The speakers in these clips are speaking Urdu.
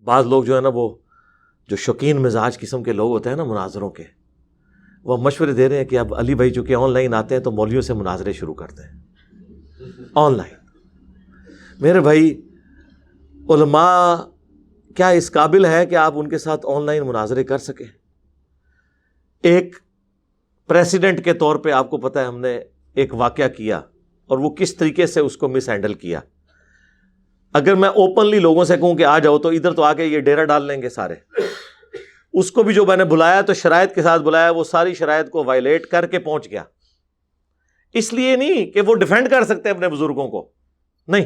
بعض لوگ جو ہے نا وہ جو شوقین مزاج قسم کے لوگ ہوتے ہیں نا مناظروں کے، وہ مشورے دے رہے ہیں کہ اب علی بھائی چونکہ آن لائن آتے ہیں تو مولویوں سے مناظرے شروع کرتے ہیں آن لائن۔ میرے بھائی علماء کیا اس قابل ہے کہ آپ ان کے ساتھ آن لائن مناظرے کر سکیں؟ ایک پریسیڈنٹ کے طور پہ آپ کو پتہ ہے ہم نے ایک واقعہ کیا اور وہ کس طریقے سے اس کو مس ہینڈل کیا۔ اگر میں اوپنلی لوگوں سے کہوں کہ آ جاؤ تو ادھر تو آ کے یہ ڈیرا ڈال لیں گے سارے۔ اس کو بھی جو میں نے بلایا تو شرائط کے ساتھ بلایا، وہ ساری شرائط کو وائلیٹ کر کے پہنچ گیا۔ اس لیے نہیں کہ وہ ڈیفینڈ کر سکتے اپنے بزرگوں کو، نہیں،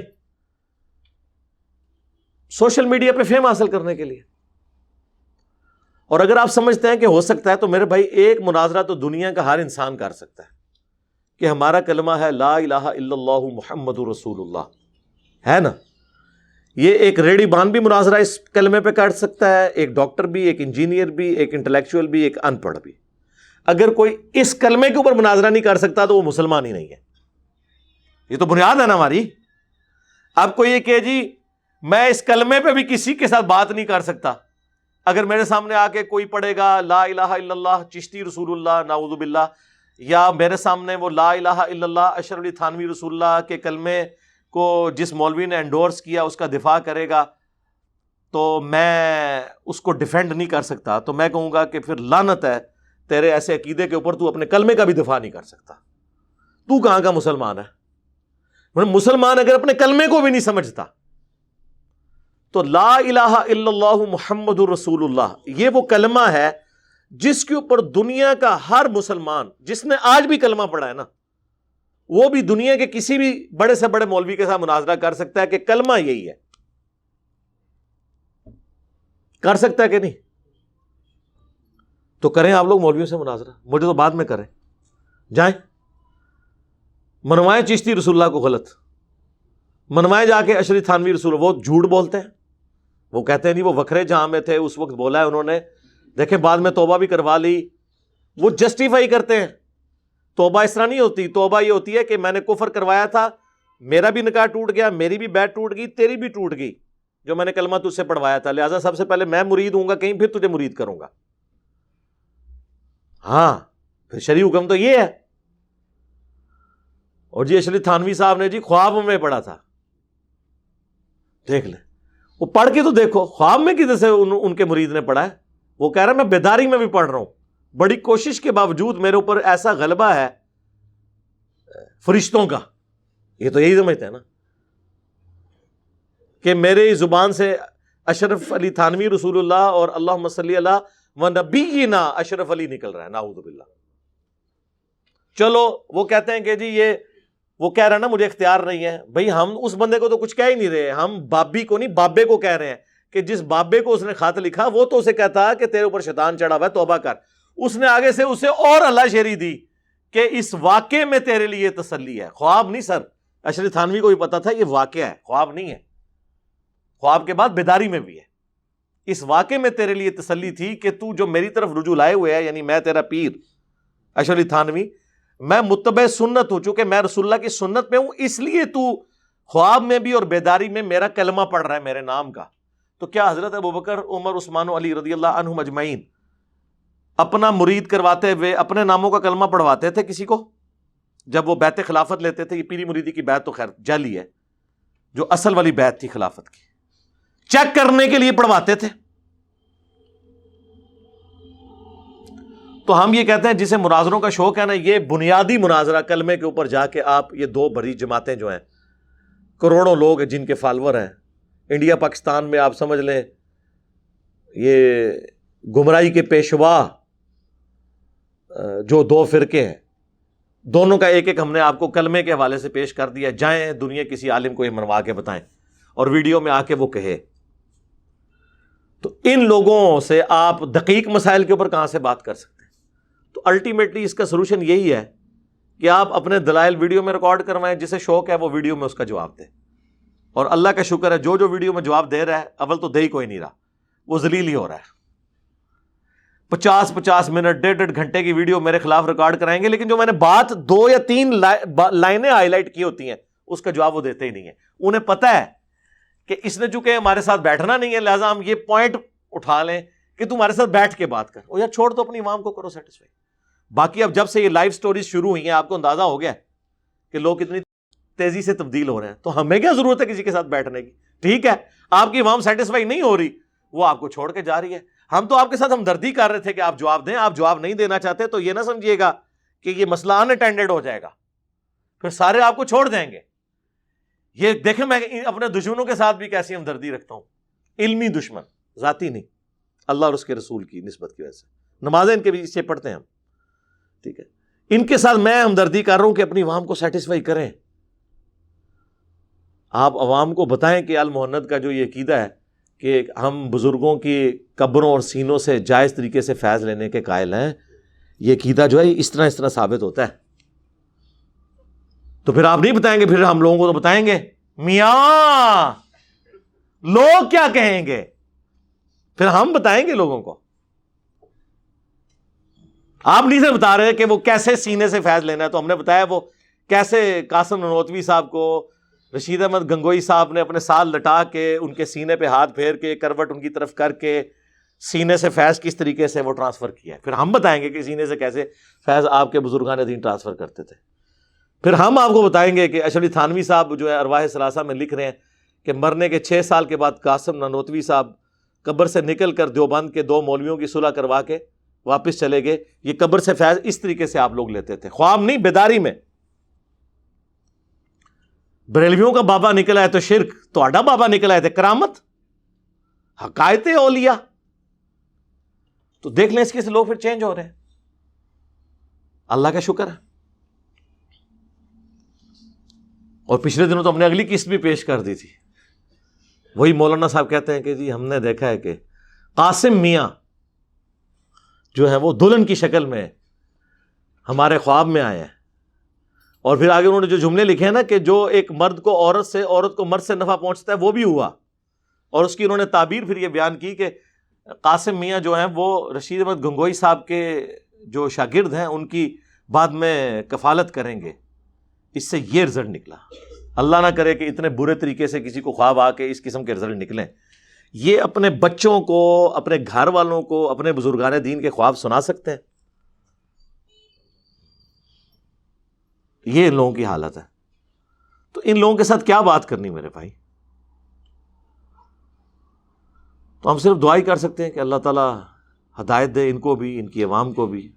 سوشل میڈیا پہ فیم حاصل کرنے کے لیے۔ اور اگر آپ سمجھتے ہیں کہ ہو سکتا ہے تو میرے بھائی ایک مناظرہ تو دنیا کا ہر انسان کر سکتا ہے کہ ہمارا کلمہ ہے لا الہ الا اللہ محمد رسول اللہ، ہے نا؟ یہ ایک ریڈی بان بھی مناظرہ اس کلمے پہ کر سکتا ہے، ایک ڈاکٹر بھی، ایک انجینئر بھی، ایک انٹلیکچوئل بھی، ایک ان پڑھ بھی۔ اگر کوئی اس کلمے کے اوپر مناظرہ نہیں کر سکتا تو وہ مسلمان ہی نہیں ہے۔ یہ تو بنیاد ہے نا ہماری۔ آپ کو یہ کہ جی میں اس کلمے پہ بھی کسی کے ساتھ بات نہیں کر سکتا، اگر میرے سامنے آ کے کوئی پڑھے گا لا الہ الا اللہ چشتی رسول اللہ نعوذ باللہ، یا میرے سامنے وہ لا الہ الا اللہ اشرف علی تھانوی رسول اللہ کے کلمے کو جس مولوی نے انڈورس کیا اس کا دفاع کرے گا، تو میں اس کو ڈیفینڈ نہیں کر سکتا، تو میں کہوں گا کہ پھر لعنت ہے تیرے ایسے عقیدے کے اوپر، تو اپنے کلمے کا بھی دفاع نہیں کر سکتا، تو کہاں کا مسلمان ہے؟ مسلمان اگر اپنے کلمے کو بھی نہیں سمجھتا تو لا الہ الا اللہ محمد رسول اللہ یہ وہ کلمہ ہے جس کے اوپر دنیا کا ہر مسلمان جس نے آج بھی کلمہ پڑھا ہے نا، وہ بھی دنیا کے کسی بھی بڑے سے بڑے مولوی کے ساتھ مناظرہ کر سکتا ہے کہ کلمہ یہی ہے۔ کر سکتا ہے کہ نہیں؟ تو کریں آپ لوگ مولویوں سے مناظرہ، مجھے تو بعد میں کریں، جائیں منوائیں چشتی رسول اللہ کو غلط، منوائیں جا کے اشرف تھانوی رسول اللہ، وہ جھوٹ بولتے ہیں، وہ کہتے ہیں نہیں وہ وکھرے جہاں میں تھے اس وقت بولا ہے انہوں نے، دیکھیں بعد میں توبہ بھی کروا لی، وہ جسٹیفائی کرتے ہیں۔ توبہ اس طرح نہیں ہوتی، توبہ یہ ہوتی ہے کہ میں نے کفر کروایا تھا، میرا بھی نکاح ٹوٹ گیا، میری بھی بیعت ٹوٹ گئی، تیری بھی ٹوٹ گئی جو میں نے کلمہ تجھ سے پڑھوایا تھا، لہٰذا سب سے پہلے میں مرید ہوں گا، کہیں پھر تجھے مرید کروں گا۔ ہاں پھر شرعی حکم تو یہ ہے۔ اور جی اشرف تھانوی صاحب نے جی خواب میں پڑھا تھا، دیکھ لیں، وہ پڑھ کے تو دیکھو خواب میں کدھر سے ان کے مرید نے پڑھا ہے۔ وہ کہہ رہا ہے میں بیداری میں بھی پڑھ رہا ہوں، بڑی کوشش کے باوجود میرے اوپر ایسا غلبہ ہے فرشتوں کا، یہ تو یہی سمجھتے ہیں نا کہ میرے زبان سے اشرف علی تھانوی رسول اللہ اور اللہم صلی علی و نبینا اشرف علی نکل رہا ہے، نعوذ باللہ۔ چلو وہ کہتے ہیں کہ جی یہ وہ کہہ رہا ہے نا مجھے اختیار نہیں ہے، بھئی ہم اس بندے کو تو کچھ کہہ ہی نہیں رہے، ہم بابی کو نہیں بابے کو کہہ رہے ہیں کہ جس بابے کو اس نے خط لکھا وہ تو اسے کہتا کہ تیرے اوپر شیطان چڑھا ہوا ہے توبہ کر، اس نے آگے سے اسے اور اللہ شیری دی کہ اس واقعے میں تیرے لیے تسلی ہے، خواب نہیں سر، اشرف تھانوی کو بھی پتا تھا یہ واقعہ ہے، خواب نہیں ہے، خواب کے بعد بیداری میں بھی ہے، اس واقعے میں تیرے لیے تسلی تھی کہ تو جو میری طرف رجوع لائے ہوئے ہے، یعنی میں تیرا پیر اشرف تھانوی، میں متبع سنت ہوں، چونکہ میں رسول اللہ کی سنت پہ ہوں، اس لیے تو خواب میں بھی اور بیداری میں میرا کلمہ پڑھ رہا ہے میرے نام کا۔ تو کیا حضرت ابوبکر عمر عثمان و علی رضی اللہ عنہم اجمعین اپنا مرید کرواتے ہوئے اپنے ناموں کا کلمہ پڑھواتے تھے کسی کو؟ جب وہ بیعت خلافت لیتے تھے، یہ پیری مریدی کی بیعت تو خیر جعلی ہے، جو اصل والی بیعت تھی خلافت کی، چیک کرنے کے لیے پڑھواتے تھے۔ تو ہم یہ کہتے ہیں جسے مناظروں کا شوق ہے نا، یہ بنیادی مناظرہ کلمے کے اوپر جا کے آپ یہ دو بڑی جماعتیں جو ہیں، کروڑوں لوگ ہیں جن کے فالوور ہیں انڈیا پاکستان میں، آپ سمجھ لیں یہ گمراہی کے پیشوا جو دو فرقے ہیں، دونوں کا ایک ایک ہم نے آپ کو کلمے کے حوالے سے پیش کر دیا، جائیں دنیا کسی عالم کو یہ منوا کے بتائیں اور ویڈیو میں آ کے وہ کہے۔ تو ان لوگوں سے آپ دقیق مسائل کے اوپر کہاں سے بات کر سکتے ہیں؟ تو الٹیمیٹلی اس کا سلوشن یہی ہے کہ آپ اپنے دلائل ویڈیو میں ریکارڈ کروائیں، جسے شوق ہے وہ ویڈیو میں اس کا جواب دے، اور اللہ کا شکر ہے جو ویڈیو میں جواب دے رہا ہے، اول تو دے ہی کوئی نہیں رہا، وہ ذلیل ہی ہو رہا ہے۔ 50 منٹ 1.5 گھنٹے کی ویڈیو میرے خلاف ریکارڈ کرائیں گے، لیکن جو میں نے بات 2 یا 3 لائنیں ہائی لائٹ کی ہوتی ہیں اس کا جواب وہ دیتے ہی نہیں ہے۔ انہیں پتہ ہے کہ اس نے چونکہ ہمارے ساتھ بیٹھنا نہیں ہے لہٰذا ہم یہ پوائنٹ اٹھا لیں کہ تمہارے ساتھ بیٹھ کے بات کر. او یار چھوڑ دو اپنی امام کو, کرو سیٹسفائی. باقی اب جب سے یہ لائف سٹوریز شروع ہوئی ہیں آپ کو اندازہ ہو گیا کہ لوگ کتنی تیزی سے تبدیل ہو رہے ہیں, تو ہمیں کیا ضرورت ہے کسی کے ساتھ بیٹھنے کی. ٹھیک ہے آپ کی امام سیٹسفائی نہیں ہو رہی, وہ آپ کو چھوڑ کے جا رہی ہے. ہم تو آپ کے ساتھ ہمدردی کر رہے تھے کہ آپ جواب دیں, آپ جواب نہیں دینا چاہتے تو یہ نہ سمجھیے گا کہ یہ مسئلہ ان اٹینڈڈ ہو جائے گا, پھر سارے آپ کو چھوڑ دیں گے. یہ دیکھیں میں اپنے دشمنوں کے ساتھ بھی کیسی ہمدردی رکھتا ہوں, علمی دشمن, ذاتی نہیں, اللہ اور اس کے رسول کی نسبت کی وجہ سے. نمازیں ان کے پیچھے پڑھتے ہیں ہم, ٹھیک ہے, ان کے ساتھ میں ہمدردی کر رہا ہوں کہ اپنی عوام کو سیٹسفائی کریں. آپ عوام کو بتائیں کہ المحنت کا جو یہ عقیدہ ہے کہ ہم بزرگوں کی قبروں اور سینوں سے جائز طریقے سے فیض لینے کے قائل ہیں, یہ عقیدہ جو ہے اس طرح ثابت ہوتا ہے. تو پھر آپ نہیں بتائیں گے, پھر ہم لوگوں کو تو بتائیں گے, میاں لوگ کیا کہیں گے, پھر ہم بتائیں گے لوگوں کو. آپ نہیں سے بتا رہے کہ وہ کیسے سینے سے فیض لینا ہے, تو ہم نے بتایا وہ کیسے قاسم نانوتوی صاحب کو رشید احمد گنگوئی صاحب نے اپنے سال لٹا کے ان کے سینے پہ ہاتھ پھیر کے کروٹ ان کی طرف کر کے سینے سے فیض کس طریقے سے وہ ٹرانسفر کیا ہے. پھر ہم بتائیں گے کہ سینے سے کیسے فیض آپ کے بزرگان دین ٹرانسفر کرتے تھے. پھر ہم آپ کو بتائیں گے کہ اشرف علی تھانوی صاحب جو ہے ارواح ثلاثہ میں لکھ رہے ہیں کہ مرنے کے 6 سال کے بعد قاسم نانوتوی صاحب قبر سے نکل کر دیوبند کے 2 مولویوں کی صلح کروا کے واپس چلے گئے. یہ قبر سے فیض اس طریقے سے آپ لوگ لیتے تھے, خواب نہیں بیداری میں. بریلویوں کا بابا نکلا ہے تو شرک, تو آڈا بابا نکلا ہے تو کرامت, حقائق اولیاء. تو دیکھ لیں اس کے سے لوگ پھر چینج ہو رہے ہیں, اللہ کا شکر ہے. اور پچھلے دنوں تو ہم نے اگلی قسط بھی پیش کر دی تھی. وہی مولانا صاحب کہتے ہیں کہ جی ہم نے دیکھا ہے کہ قاسم میاں جو ہے وہ دلہن کی شکل میں ہمارے خواب میں آئے ہیں. اور پھر آگے انہوں نے جو جملے لکھے ہیں نا کہ جو ایک مرد کو عورت کو مرد سے نفع پہنچتا ہے وہ بھی ہوا. اور اس کی انہوں نے تعبیر پھر یہ بیان کی کہ قاسم میاں جو ہیں وہ رشید احمد گنگوئی صاحب کے جو شاگرد ہیں ان کی بعد میں کفالت کریں گے. اس سے یہ رزلٹ نکلا. اللہ نہ کرے کہ اتنے برے طریقے سے کسی کو خواب آ کے اس قسم کے رزلٹ نکلیں. یہ اپنے بچوں کو, اپنے گھر والوں کو, اپنے بزرگان دین کے خواب سنا سکتے ہیں؟ یہ ان لوگوں کی حالت ہے. تو ان لوگوں کے ساتھ کیا بات کرنی میرے بھائی؟ تو ہم صرف دعا ہی کر سکتے ہیں کہ اللہ تعالیٰ ہدایت دے ان کو بھی, ان کی عوام کو بھی,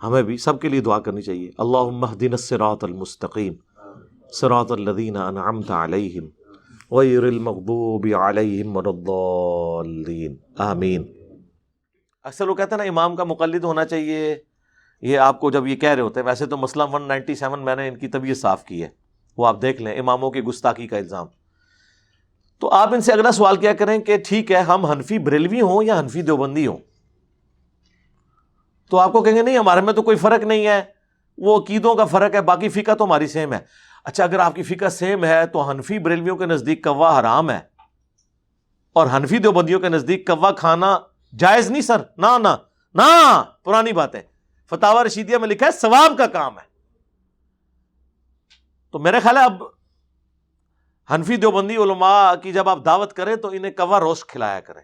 ہمیں بھی, سب کے لیے دعا کرنی چاہیے. اللہم اہدنا الصراط المستقیم صراط الذین انعمت علیہم غیر المغضوب علیہم ولا الضالین آمین. اکثر لوگ کہتے ہیں نا امام کا مقلد ہونا چاہیے, یہ آپ کو جب یہ کہہ رہے ہوتے ہیں, ویسے تو مسئلہ 197 میں نے ان کی طبیعت صاف کی ہے, وہ آپ دیکھ لیں, اماموں کی گستاخی کا الزام. تو آپ ان سے اگلا سوال کیا کریں کہ ٹھیک ہے ہم حنفی بریلوی ہوں یا حنفی دیوبندی ہوں, تو آپ کو کہیں گے نہیں ہمارے میں تو کوئی فرق نہیں ہے, وہ عقیدوں کا فرق ہے, باقی فقہ تو ہماری سیم ہے. اچھا اگر آپ کی فقہ سیم ہے تو حنفی بریلویوں کے نزدیک کوا حرام ہے اور حنفی دیوبندیوں کے نزدیک کوا کھانا جائز نہیں سر, نہ پرانی بات ہے. فتاوی رشیدیہ میں لکھا ہے ثواب کا کام ہے. تو میرے خیال ہے اب حنفی دیوبندی علماء کی جب آپ دعوت کریں تو انہیں کوا روسٹ کھلایا کریں,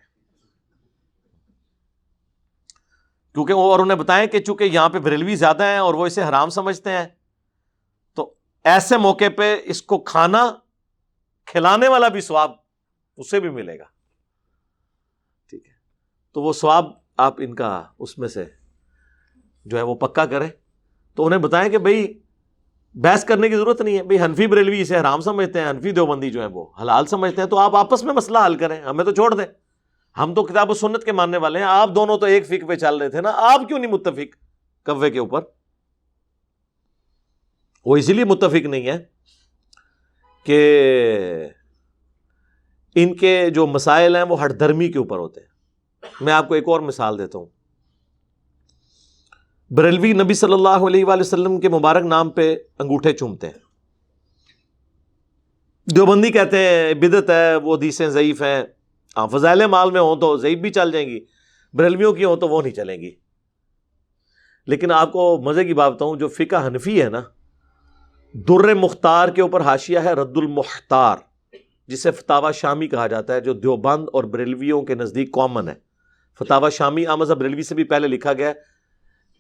کیونکہ وہ اور انہیں بتائیں کہ چونکہ یہاں پہ بریلوی زیادہ ہیں اور وہ اسے حرام سمجھتے ہیں, تو ایسے موقع پہ اس کو کھانا کھلانے والا بھی ثواب اسے بھی ملے گا. ٹھیک ہے, تو وہ ثواب آپ ان کا اس میں سے جو ہے وہ پکا کریں. تو انہیں بتائیں کہ بھئی بحث کرنے کی ضرورت نہیں ہے, بھئی حنفی بریلوی اسے حرام سمجھتے ہیں, حنفی دیوبندی جو ہیں وہ حلال سمجھتے ہیں, تو آپ آپس میں مسئلہ حل کریں, ہمیں تو چھوڑ دیں. ہم تو کتاب و سنت کے ماننے والے ہیں, آپ دونوں تو ایک فقہ پہ چل رہے تھے نا, آپ کیوں نہیں متفق کوے کے اوپر؟ وہ اسی لیے متفق نہیں ہے کہ ان کے جو مسائل ہیں وہ ہٹ درمی کے اوپر ہوتے ہیں. میں آپ کو ایک اور مثال دیتا ہوں. بریلوی نبی صلی اللہ علیہ وآلہ وسلم کے مبارک نام پہ انگوٹھے چومتے ہیں, دیوبندی کہتے ہیں بدعت ہے, وہ حدیثیں ضعیف ہیں. فضائل مال میں ہوں تو ضعیف بھی چل جائیں گی, بریلویوں کی ہوں تو وہ نہیں چلیں گی. لیکن آپ کو مزے کی بات بتاؤں, جو فقہ حنفی ہے نا, در مختار کے اوپر حاشیہ ہے رد المختار, جسے فتاوی شامی کہا جاتا ہے، جو دیوبند اور بریلویوں کے نزدیک کامن ہے۔ فتاوی شامی احمد بریلوی سے بھی پہلے لکھا گیا ہے،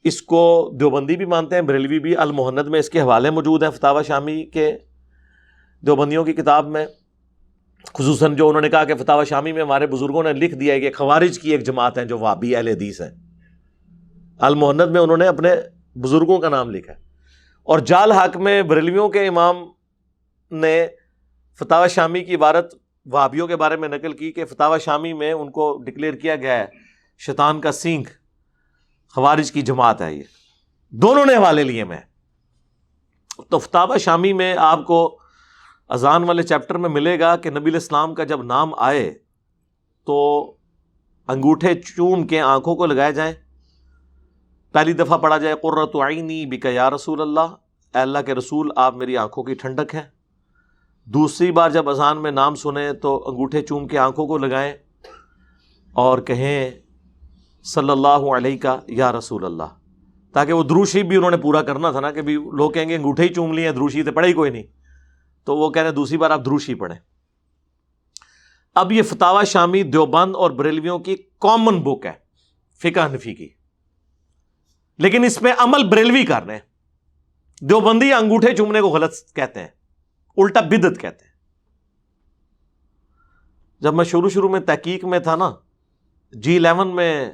اس کو دیوبندی بھی مانتے ہیں، بریلوی بھی۔ المہند میں اس کے حوالے موجود ہیں فتاوی شامی کے، دیوبندیوں کی کتاب میں، خصوصاً جو انہوں نے کہا کہ فتاوی شامی میں ہمارے بزرگوں نے لکھ دیا ہے کہ خوارج کی ایک جماعت ہے جو وہابی اہل حدیث ہے۔ المہند میں انہوں نے اپنے بزرگوں کا نام لکھا ہے۔ اور جال حق میں بریلویوں کے امام نے فتاوی شامی کی عبارت وہابیوں کے بارے میں نقل کی کہ فتاوی شامی میں ان کو ڈکلیئر کیا گیا ہے شیطان کا سینگ، خوارج کی جماعت ہے یہ۔ دونوں نے حوالے لیے میں۔ تو فتاوی شامی میں آپ کو اذان والے چیپٹر میں ملے گا کہ نبی علیہ السلام کا جب نام آئے تو انگوٹھے چوم کے آنکھوں کو لگائے جائیں، پہلی دفعہ پڑھا جائے قرۃ عینی بک یا رسول اللہ، اے اللہ کے رسول آپ میری آنکھوں کی ٹھنڈک ہیں۔ دوسری بار جب اذان میں نام سنیں تو انگوٹھے چوم کے آنکھوں کو لگائیں اور کہیں صلی اللہ علیہ کا یا رسول اللہ، تاکہ وہ درود شریف بھی انہوں نے پورا کرنا تھا نا، کہ بھی لوگ کہیں گے انگوٹھے ہی چوم لیے، درود شریف تو پڑھے ہی کوئی نہیں، تو وہ کہہ رہے ہیں دوسری بار آپ درود شریف پڑھیں۔ اب یہ فتاوی شامی دیوبند اور بریلویوں کی کامن بک ہے فقہ حنفی کی، لیکن اس میں عمل بریلوی کر رہے ہیں۔ دیوبندی انگوٹھے چومنے کو غلط کہتے ہیں، الٹا بدعت کہتے ہیں۔ جب میں شروع میں تحقیق میں تھا نا، G11 میں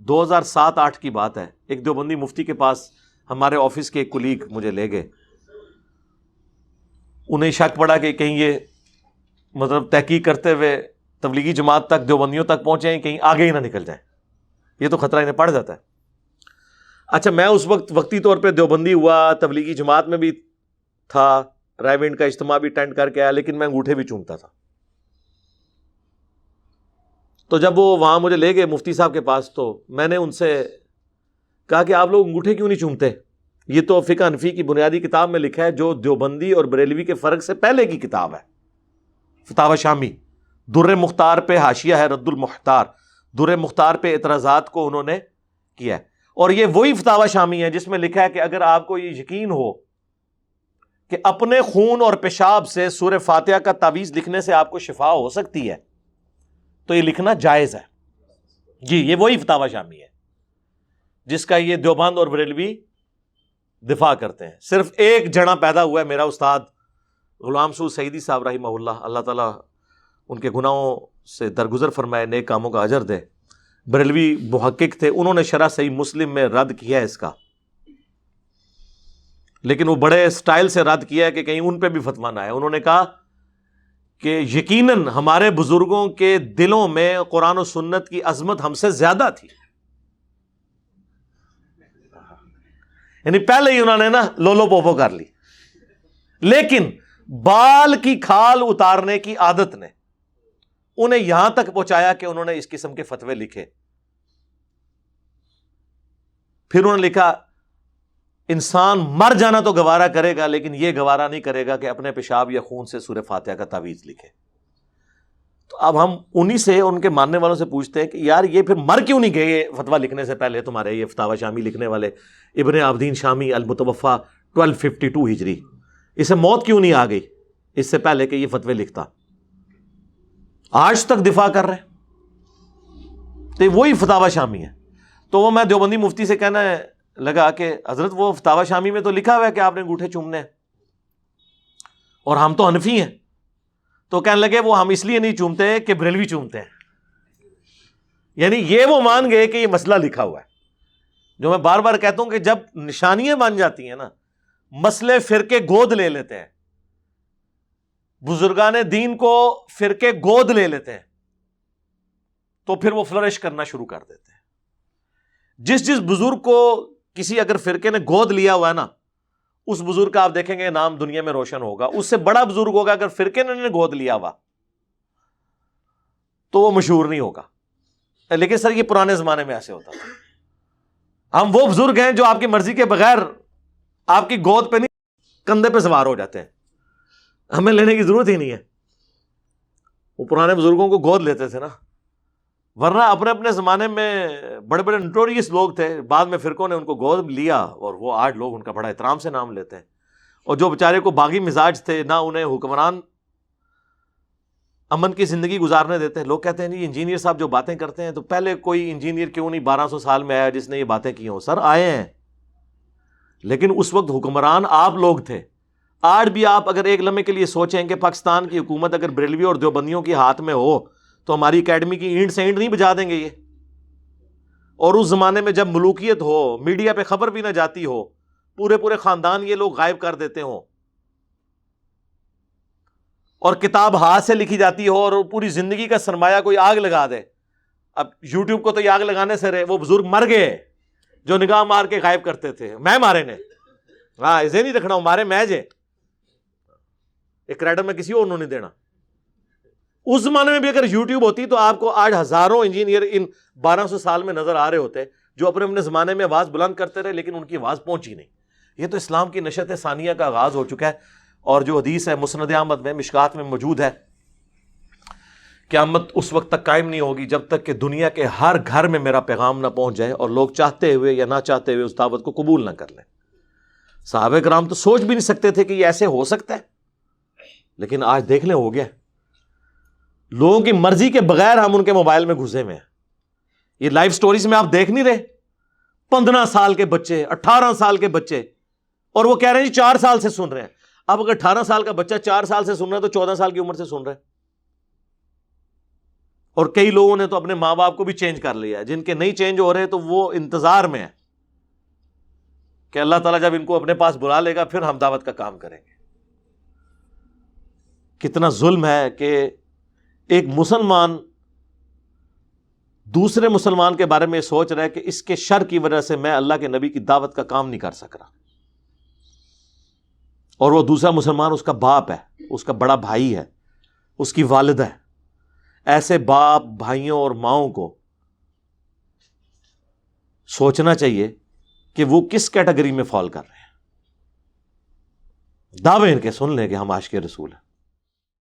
2007-8 کی بات ہے، ایک دیوبندی مفتی کے پاس ہمارے آفس کے ایک کولیگ مجھے لے گئے۔ انہیں شک پڑا کہ کہیں یہ مطلب تحقیق کرتے ہوئے تبلیغی جماعت تک، دیوبندیوں تک پہنچے ہیں، کہیں آگے ہی نہ نکل جائیں، یہ تو خطرہ انہیں پڑ جاتا ہے۔ اچھا، میں اس وقت وقتی طور پہ دیوبندی ہوا، تبلیغی جماعت میں بھی تھا، رائے کا اجتماع بھی اٹینڈ کر کے آیا، لیکن میں انگوٹھے بھی چومتا تھا۔ تو جب وہ وہاں مجھے لے گئے مفتی صاحب کے پاس، تو میں نے ان سے کہا کہ آپ لوگ انگوٹھے کیوں نہیں چومتے؟ یہ تو فقہ حنفی کی بنیادی کتاب میں لکھا ہے، جو دیوبندی اور بریلوی کے فرق سے پہلے کی کتاب ہے، فتاوی شامی۔ در مختار پہ حاشیہ ہے رد المختار، در مختار پہ اعتراضات کو انہوں نے کیا ہے، اور یہ وہی فتاوی شامی ہے جس میں لکھا ہے کہ اگر آپ کو یہ یقین ہو کہ اپنے خون اور پیشاب سے سورہ فاتحہ کا تعویذ لکھنے سے آپ کو شفا ہو سکتی ہے تو یہ لکھنا جائز ہے۔ جی، یہ وہی فتاوی شامی ہے جس کا یہ دیوبند اور بریلوی دفاع کرتے ہیں۔ صرف ایک جنا پیدا ہوا ہے، میرا استاد غلام سعود سعیدی صاحب رحمہ اللہ، اللہ تعالیٰ ان کے گناہوں سے درگزر فرمائے، نیک کاموں کا اجر دے، بریلوی محقق تھے، انہوں نے شرح صحیح مسلم میں رد کیا ہے اس کا، لیکن وہ بڑے سٹائل سے رد کیا ہے کہ کہیں ان پہ بھی فتویٰ نہ آئے۔ انہوں نے کہا کہ یقیناً ہمارے بزرگوں کے دلوں میں قرآن و سنت کی عظمت ہم سے زیادہ تھی، یعنی پہلے ہی انہوں نے نا لولو پوپو کر لی، لیکن بال کی کھال اتارنے کی عادت نے انہیں یہاں تک پہنچایا کہ انہوں نے اس قسم کے فتوے لکھے۔ پھر انہوں نے لکھا انسان مر جانا تو گوارا کرے گا، لیکن یہ گوارا نہیں کرے گا کہ اپنے پیشاب یا خون سے سورہ فاتحہ کا تعویذ لکھے۔ تو اب ہم انہی سے، ان کے ماننے والوں سے پوچھتے ہیں کہ یار یہ پھر مر کیوں نہیں گئے فتویٰ لکھنے سے پہلے؟ تمہارے یہ فتاوی شامی لکھنے والے ابن عابدین شامی المتوفا 1252 ہجری، اسے موت کیوں نہیں آ گئی اس سے پہلے کہ یہ فتوے لکھتا؟ آج تک دفاع کر رہے ہیں، تو وہی فتاوی شامی ہے۔ تو وہ میں دیوبندی مفتی سے کہنا لگا کہ حضرت وہ فتاوی شامی میں تو لکھا ہوا ہے کہ آپ نے انگوٹھے چومنے ہیں، اور ہم تو حنفی ہیں۔ تو کہنے لگے وہ ہم اس لیے نہیں چومتے کہ بریلوی چومتے ہیں، یعنی یہ وہ مان گئے کہ یہ مسئلہ لکھا ہوا ہے۔ جو میں بار بار کہتا ہوں کہ جب نشانیاں بن جاتی ہیں نا، مسئلے فرقے گود لے لیتے ہیں، بزرگان دین کو فرقے گود لے لیتے ہیں، تو پھر وہ فلرش کرنا شروع کر دیتے ہیں۔ جس بزرگ کو کسی اگر فرقے نے گود لیا ہوا ہے نا، اس بزرگ کا آپ دیکھیں گے نام دنیا میں روشن ہوگا۔ اس سے بڑا بزرگ ہوگا اگر فرقے نے گود لیا ہوا تو وہ مشہور نہیں ہوگا۔ لیکن سر یہ پرانے زمانے میں ایسے ہوتا تھا۔ ہم وہ بزرگ ہیں جو آپ کی مرضی کے بغیر آپ کی گود پہ نہیں، کندھے پہ سوار ہو جاتے ہیں، ہمیں لینے کی ضرورت ہی نہیں ہے۔ وہ پرانے بزرگوں کو گود لیتے تھے نا، ورنہ اپنے اپنے زمانے میں بڑے بڑے نوٹوریس لوگ تھے، بعد میں فرقوں نے ان کو گود لیا، اور وہ آج لوگ ان کا بڑا احترام سے نام لیتے ہیں۔ اور جو بیچارے کو باغی مزاج تھے، نہ انہیں حکمران امن کی زندگی گزارنے دیتے ہیں. لوگ کہتے ہیں جی انجینئر صاحب جو باتیں کرتے ہیں, تو پہلے کوئی انجینئر کیوں نہیں 1200 سال میں آیا جس نے یہ باتیں کی ہوں؟ سر آئے ہیں, لیکن اس وقت حکمران آپ لوگ تھے. آج بھی آپ اگر ایک لمحے کے لیے سوچیں کہ پاکستان کی حکومت اگر بریلوی اور دیوبندیوں کے ہاتھ میں ہو تو ہماری اکیڈمی کی اینٹ سے اینٹ نہیں بجا دیں گے یہ. اور اس زمانے میں جب ملوکیت ہو, میڈیا پہ خبر بھی نہ جاتی ہو, پورے خاندان یہ لوگ غائب کر دیتے ہوں, اور کتاب ہاتھ سے لکھی جاتی ہو, اور پوری زندگی کا سرمایہ کوئی آگ لگا دے. اب یوٹیوب کو تو یہ آگ لگانے سے رہے, وہ بزرگ مر گئے جو نگاہ مار کے غائب کرتے تھے. میں مارے نے, ہاں اسے نہیں رکھنا ہوں, مارے میں جے ایک کریڈٹ میں کسی اور انہوں نے دینا. اس زمانے میں بھی اگر یوٹیوب ہوتی تو آپ کو آج ہزاروں انجینئر ان 1200 سال میں نظر آ رہے ہوتے جو اپنے زمانے میں آواز بلند کرتے رہے, لیکن ان کی آواز پہنچی نہیں. یہ تو اسلام کی نشت ثانیہ کا آغاز ہو چکا ہے. اور جو حدیث ہے مسند احمد میں مشکات میں موجود ہے, قیامت اس وقت تک قائم نہیں ہوگی جب تک کہ دنیا کے ہر گھر میں میرا پیغام نہ پہنچ جائے اور لوگ چاہتے ہوئے یا نہ چاہتے ہوئے اس دعوت کو قبول نہ کر لیں. صحابہ کرام تو سوچ بھی نہیں سکتے تھے کہ یہ ایسے ہو سکتا ہے, لیکن آج دیکھ لیں ہو گیا. لوگوں کی مرضی کے بغیر ہم ان کے موبائل میں گھسے ہوئے ہیں. یہ لائف سٹوریز میں آپ دیکھ نہیں رہے, 15 سال کے بچے, 18 سال کے بچے, اور وہ کہہ رہے ہیں جی 4 سال سے سن رہے ہیں. اب اگر 18 سال کا بچہ 4 سال سے سن رہا ہے تو 14 سال کی عمر سے سن رہا ہے. اور کئی لوگوں نے تو اپنے ماں باپ کو بھی چینج کر لیا ہے. جن کے نہیں چینج ہو رہے تو وہ انتظار میں ہے کہ اللہ تعالیٰ جب ان کو اپنے پاس بلا لے گا پھر ہم دعوت کا کام کریں گے. کتنا ظلم ہے کہ ایک مسلمان دوسرے مسلمان کے بارے میں سوچ رہا ہے کہ اس کے شر کی وجہ سے میں اللہ کے نبی کی دعوت کا کام نہیں کر سک رہا, اور وہ دوسرا مسلمان اس کا باپ ہے, اس کا بڑا بھائی ہے, اس کی والدہ ہے. ایسے باپ بھائیوں اور ماؤں کو سوچنا چاہیے کہ وہ کس کیٹیگری میں فال کر رہے ہیں. دعوے ان کے سن لیں کہ ہم عاشق رسول ہیں.